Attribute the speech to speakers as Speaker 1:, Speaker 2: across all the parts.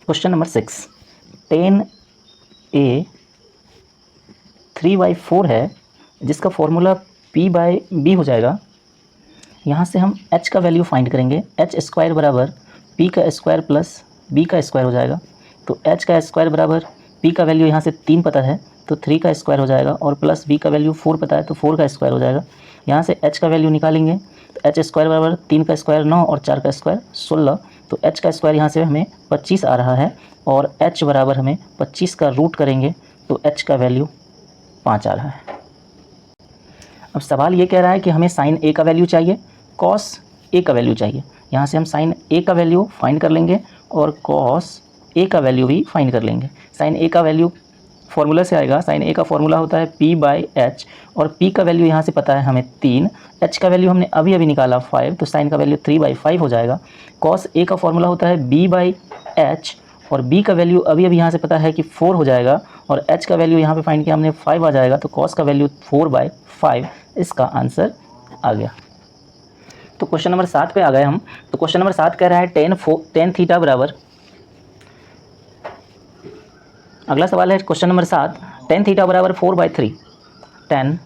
Speaker 1: Question number 6, 10a 3/4 है जिसका formula p/b हो जाएगा। यहाँ से हम h का वैल्यू फाइंड करेंगे। h स्क्वायर बराबर p का स्क्वायर प्लस b का स्क्वायर हो जाएगा। तो h का स्क्वायर बराबर p का वैल्यू यहाँ से 3 पता है तो 3 का स्क्वायर हो जाएगा, और प्लस b का वैल्यू 4 पता है तो 4 का स्क्वायर हो जाएगा। यहाँ से h का वैल्यू निकालेंगे तो h स्क्वायर बराबर 3 का स्क्वायर 9 और 4 का स्क्वायर 16। तो h का स्क्वायर यहाँ से हमें 25 आ रहा है, और h बराबर हमें 25 का रूट करेंगे तो h का वैल्यू 5 आ रहा है। अब सवाल ये कह रहा है कि हमें साइन a का वैल्यू चाहिए, कॉस a का वैल्यू चाहिए। यहाँ से हम साइन a का वैल्यू फाइंड कर लेंगे और कॉस a का वैल्यू भी फाइंड कर लेंगे। साइन a का वैल्यू फॉर्मूला से आएगा। साइन a का फॉर्मूला होता है p/h, और p का वैल्यू यहाँ से पता है हमें 3, h का वैल्यू हमने अभी अभी निकाला 5, तो साइन का वैल्यू 3/5 हो जाएगा। कॉस a का फॉर्मूला होता है b/h, और b का वैल्यू अभी अभी यहाँ से पता है कि 4 हो जाएगा, और h का वैल्यू यहाँ पे फाइंड किया हमने 5 आ जाएगा। तो कॉस का वैल्यू 4/5 इसका आंसर आ गया। तो क्वेश्चन नंबर 7 पे आ गए हम। तो क्वेश्चन नंबर 7 कह रहा है टेन थीटा बराबर, अगला सवाल है क्वेश्चन नंबर 7, टेन थीटा बराबर 4/3। टेन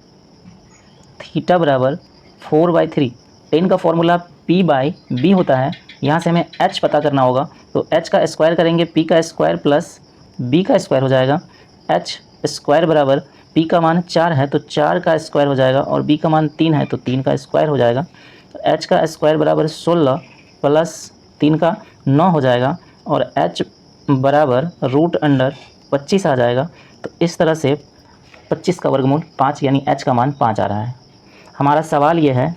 Speaker 1: थीटा बराबर 4/3। टेन का फॉर्मूला p/b होता है। यहाँ से हमें h पता करना होगा, तो h का स्क्वायर करेंगे p का स्क्वायर प्लस b का स्क्वायर हो जाएगा। h स्क्वायर बराबर p का मान 4 है तो 4 का स्क्वायर हो जाएगा, और b का मान 3 है तो 3 का स्क्वायर हो जाएगा। तो h का स्क्वायर बराबर 16 प्लस 3 का 9 हो जाएगा, और h बराबर √25 आ जाएगा। तो इस तरह से 25 का वर्गमूल 5 यानी h का मान 5 आ रहा है। हमारा सवाल यह है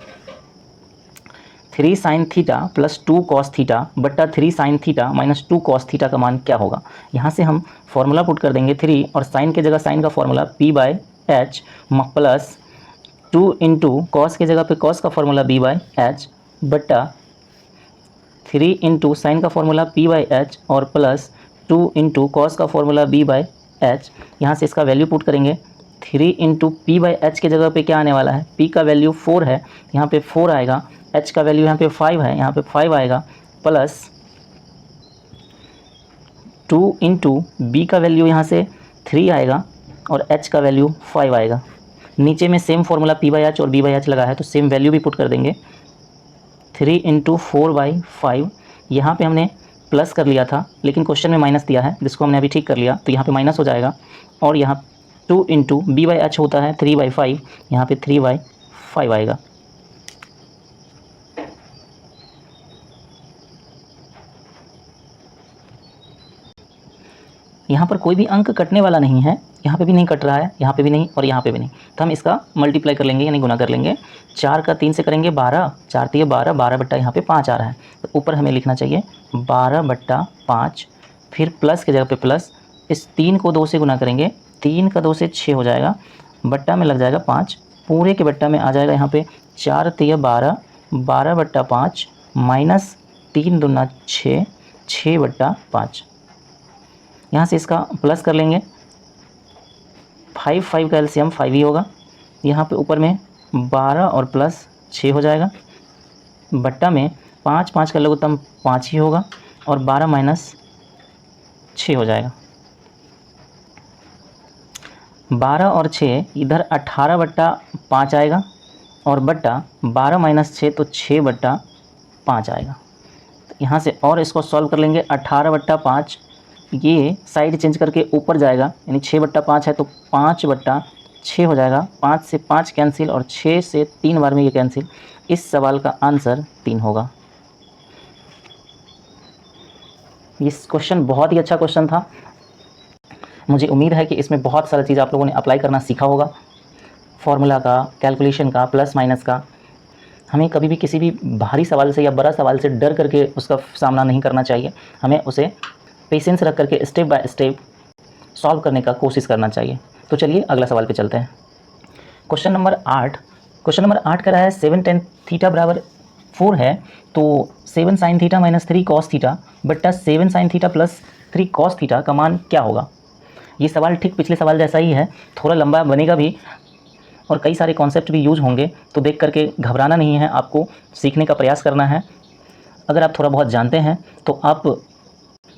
Speaker 1: 3 sin theta plus 2 cos theta बट्टा 3 sin theta minus 2 cos theta का मान क्या होगा। यहाँ से हम फॉर्मूला पुट कर देंगे 3, और साइन की जगह साइन का formula p/h plus 2 into cos की जगह पे कॉस का फॉर्मूला b/h बट्टा 3 इंटू साइन का फॉर्मूला p/h और प्लस 2 इंटू कॉस का फॉर्मूला b/h। यहाँ से इसका वैल्यू पुट करेंगे। 3 इंटू p/h की जगह पे क्या आने वाला है, p का वैल्यू 4 है, यहाँ पे 4 आएगा। h का वैल्यू यहाँ पे 5 है, यहाँ पे 5 आएगा, प्लस 2 इंटू b का वैल्यू यहाँ से 3 आएगा, और h का वैल्यू 5 आएगा। नीचे में सेम फॉर्मूला p/h और b/h लगा है तो सेम वैल्यू भी पुट कर देंगे। 3 इंटू 4/5, यहाँ पे हमने प्लस कर लिया था लेकिन क्वेश्चन में माइनस दिया है, जिसको हमने अभी ठीक कर लिया, तो यहाँ पे माइनस हो जाएगा। और यहाँ 2 इंटू b/h होता है 3/5, यहाँ पे 3/5 आएगा। यहाँ पर कोई भी अंक कटने वाला नहीं है, यहाँ पे भी नहीं कट रहा है, यहाँ पे भी नहीं और यहाँ पे भी नहीं, तो हम इसका मल्टीप्लाई कर लेंगे यानी गुना कर लेंगे। 4 का 3 से करेंगे 12, 4 3 12, 12 बट्टा यहाँ पे 5 आ रहा है, तो ऊपर हमें लिखना चाहिए 12/5, फिर प्लस की जगह पे प्लस, इस 3 को 2 से गुना करेंगे, 3 का 2 से 6 हो जाएगा, बट्टा में लग जाएगा 5, पूरे के बट्टा में आ जाएगा यहाँ पे 4 3 12, 12/5 माइनस 3 दूना 6, 6/5। यहाँ से इसका प्लस कर लेंगे, 5 5 का एलसीएम 5 ही होगा। यहाँ पे ऊपर में 12 और प्लस 6 हो जाएगा, बट्टा में 5 5 का लघुत्तम 5 ही होगा, और 12 माइनस 6 हो जाएगा। 12 और 6 इधर 18/5 आएगा, और बट्टा 12 माइनस 6 तो 6/5 आएगा। तो यहाँ से और इसको सॉल्व कर लेंगे। 18/5 ये साइड चेंज करके ऊपर जाएगा, यानी 6/5 है तो 5/6 हो जाएगा। 5 से 5 कैंसिल और 6 से 3 बार में ये कैंसिल। इस सवाल का आंसर 3 होगा। ये क्वेश्चन बहुत ही अच्छा क्वेश्चन था। मुझे उम्मीद है कि इसमें बहुत सारा चीज़ आप लोगों ने अप्लाई करना सीखा होगा, फॉर्मूला का, कैलकुलेशन का, प्लस माइनस का। हमें कभी भी किसी भी भारी सवाल से या बड़ा सवाल से डर करके उसका सामना नहीं करना चाहिए। हमें उसे पेशेंस रख करके स्टेप बाय स्टेप सॉल्व करने का कोशिश करना चाहिए। तो चलिए अगला सवाल पे चलते हैं। क्वेश्चन नंबर 8 कह रहा है 7 tan थीटा बराबर 4 है, तो 7 sin theta minus 3 cos theta बट्टा 7 sin theta plus 3 cos theta का मान क्या होगा। ये सवाल ठीक पिछले सवाल जैसा ही है, थोड़ा लंबा बनेगा भी और कई सारे कॉन्सेप्ट भी यूज होंगे, तो देख करके घबराना नहीं है, आपको सीखने का प्रयास करना है। अगर आप थोड़ा बहुत जानते हैं तो आप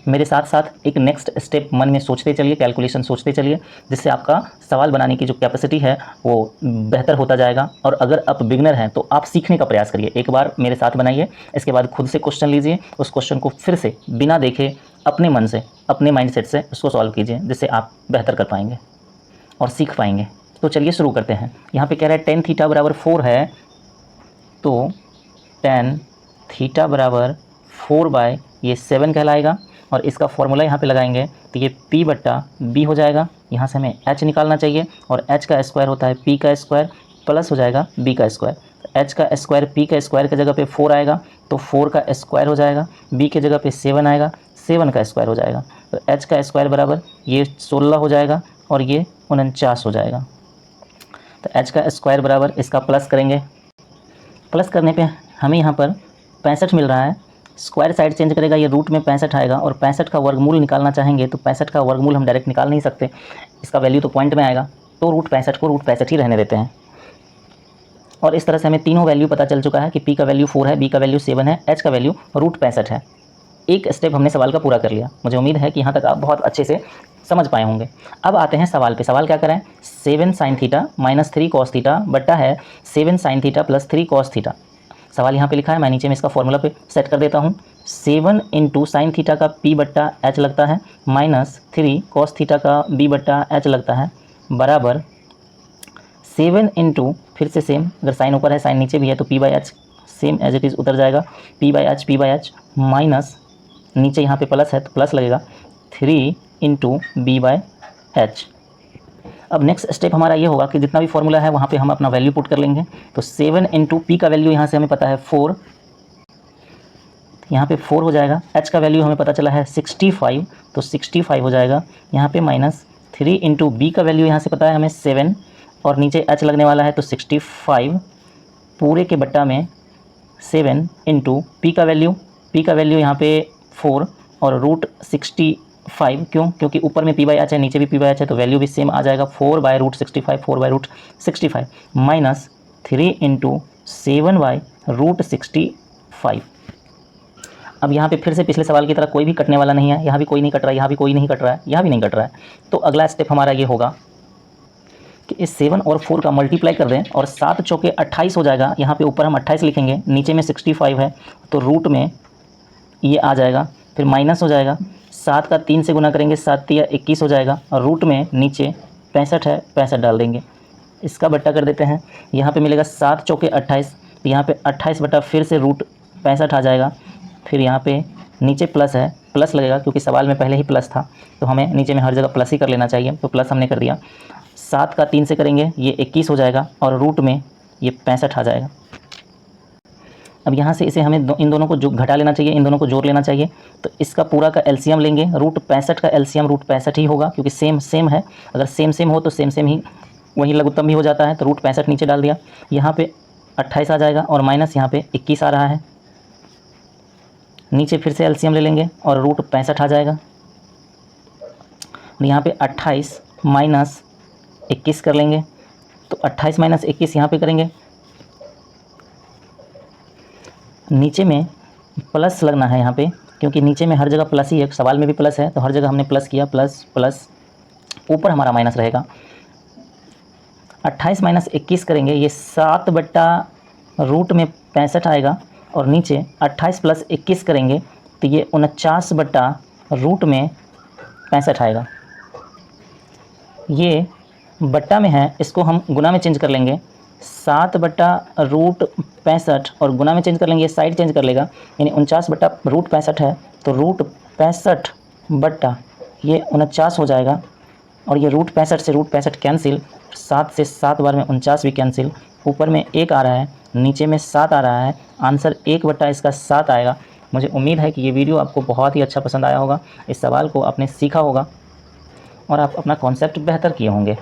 Speaker 1: मेरे साथ साथ एक नेक्स्ट स्टेप मन में सोचते चलिए, कैलकुलेशन सोचते चलिए, जिससे आपका सवाल बनाने की जो कैपेसिटी है वो बेहतर होता जाएगा। और अगर आप बिगनर हैं तो आप सीखने का प्रयास करिए, एक बार मेरे साथ बनाइए, इसके बाद खुद से क्वेश्चन लीजिए, उस क्वेश्चन को फिर से बिना देखे अपने मन से, अपने माइंडसेट से उसको सॉल्व कीजिए, जिससे आप बेहतर कर पाएंगे और सीख पाएंगे। तो चलिए शुरू करते हैं। यहाँ पे कह रहा है tan थीटा बराबर 4 है, तो tan थीटा बराबर 4 ये 7 कहलाएगा। और इसका फॉर्मूला यहाँ पे लगाएंगे तो ये P/B हो जाएगा। यहाँ से हमें h निकालना चाहिए, और h का स्क्वायर होता है P का स्क्वायर प्लस हो जाएगा B का स्क्वायर। तो h का स्क्वायर P का स्क्वायर की जगह पे 4 आएगा, तो 4 का स्क्वायर हो जाएगा, B की जगह पे 7 आएगा, 7 का स्क्वायर हो जाएगा। तो h का स्क्वायर बराबर ये 16 हो जाएगा और ये 49 हो जाएगा। तो h का स्क्वायर बराबर इसका प्लस करेंगे, प्लस करने पे हमें यहाँ पर 65 मिल रहा है। स्क्वायर साइड चेंज करेगा, ये रूट में 65 आएगा, और 65 का वर्गमूल निकालना चाहेंगे तो 65 का वर्गमूल हम डायरेक्ट निकाल नहीं सकते, इसका वैल्यू तो पॉइंट में आएगा, तो रूट 65 को रूट 65 ही रहने देते हैं। और इस तरह से हमें तीनों वैल्यू पता चल चुका है कि P का वैल्यू 4 है, B का वैल्यू 7 है, H का वैल्यू रूट 65 है। एक स्टेप हमने सवाल का पूरा कर लिया। मुझे उम्मीद है कि यहाँ तक आप बहुत अच्छे से समझ पाए होंगे। अब आते हैं सवाल पे। सवाल क्या करें, 7 sin theta minus 3 cos theta बट्टा है 7 sin theta plus 3 cos theta. सवाल यहाँ पे लिखा है, मैं नीचे में इसका फॉर्मूला पे सेट कर देता हूँ। 7 इंटू साइन थीटा का P/H लगता है, माइनस 3 cos थीटा का B/H लगता है, बराबर 7 इंटू, फिर से सेम, अगर साइन ऊपर है साइन नीचे भी है तो P/H same as it is उतर जाएगा, P/H माइनस नीचे यहाँ पे प्लस है तो प्लस लगेगा 3 इंटू B/H। अब नेक्स्ट स्टेप हमारा ये होगा कि जितना भी फॉर्मूला है वहाँ पे हम अपना वैल्यू पुट कर लेंगे। तो 7 इंटू P का वैल्यू यहाँ से हमें पता है 4, यहाँ पे 4 हो जाएगा। H का वैल्यू हमें पता चला है 65, तो 65 हो जाएगा। यहाँ पे माइनस 3 इंटू B का वैल्यू यहाँ से पता है हमें 7, और नीचे H लगने वाला है तो 65 पूरे के बट्टा में 7 इंटू P का वैल्यू यहाँ पे 4 और रूट 65, क्योंकि ऊपर में P/H है, नीचे भी P/H है, तो वैल्यू भी सेम आ जाएगा 4/√65 माइनस 3 इंटू 7/√65। अब यहाँ पे फिर से पिछले सवाल की तरह कोई भी कटने वाला नहीं है, यहाँ भी कोई नहीं कट रहा है, यहाँ भी कोई नहीं कट रहा है, यहाँ भी नहीं कट रहा है। तो अगला स्टेप हमारा ये होगा कि इस 7 और 4 का मल्टीप्लाई कर दें, और 7 चौके 28 हो जाएगा। यहाँ पे ऊपर हम 28 लिखेंगे, नीचे में 65 है, तो रूट में ये आ जाएगा, फिर माइनस हो जाएगा, 7 का 3 से गुना करेंगे, 7 या 21 हो जाएगा, और रूट में नीचे 65 है, 65 डाल देंगे, इसका बट्टा कर देते हैं। यहाँ पे मिलेगा 7 चौके 28, तो यहाँ पे 28 बटा फिर से रूट 65 आ जाएगा, फिर यहाँ पे नीचे प्लस है, प्लस लगेगा क्योंकि सवाल में पहले ही प्लस था, तो हमें नीचे में हर जगह प्लस ही कर लेना चाहिए, तो प्लस हमने कर दिया। 7 का 3 से करेंगे, ये 21 हो जाएगा, और रूट में ये 65 आ जाएगा। अब यहाँ से इसे हमें इन दोनों को जो घटा लेना चाहिए, इन दोनों को जोड़ लेना चाहिए, तो इसका पूरा का एलसीएम लेंगे। रूट 65 का एलसीएम रूट 65 ही होगा, क्योंकि सेम है, अगर सेम हो तो सेम ही वही लघुत्तम भी हो जाता है, तो रूट 65 नीचे डाल दिया। यहाँ पे 28 आ जाएगा, और माइनस यहाँ पे 21 आ रहा है, नीचे फिर से एलसीएम ले लेंगे और रूट 65 आ जाएगा। और यहाँ पे 28 माइनस 21 कर लेंगे, तो 28 माइनस 21 यहाँ पे करेंगे, नीचे में प्लस लगना है यहाँ पे, क्योंकि नीचे में हर जगह प्लस ही है, सवाल में भी प्लस है, तो हर जगह हमने प्लस किया, प्लस ऊपर हमारा माइनस रहेगा। 28 माइनस 21 करेंगे, ये 7 बट्टा रूट में 65 आएगा, और नीचे 28 प्लस 21 करेंगे तो ये 49 बट्टा रूट में 65 आएगा। ये बट्टा में है, इसको हम गुना में चेंज कर लेंगे, 7 बट्टा रूट 65 और गुना में चेंज कर लेंगे, ये साइड चेंज कर लेगा, यानी 49 बट्टा रूट 65 है, तो रूट 65 बट्टा ये 49 हो जाएगा, और ये रूट 65 से रूट 65 कैंसिल, 7 से 7 बार में 49 भी कैंसिल, ऊपर में 1 आ रहा है, नीचे में 7 आ रहा है, आंसर 1 बट्टा इसका 7 आएगा। मुझे उम्मीद है कि ये वीडियो आपको बहुत ही अच्छा पसंद आया होगा, इस सवाल को आपने सीखा होगा और आप अपना कॉन्सेप्ट बेहतर किए होंगे।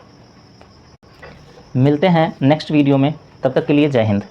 Speaker 1: मिलते हैं नेक्स्ट वीडियो में, तब तक के लिए जय हिंद।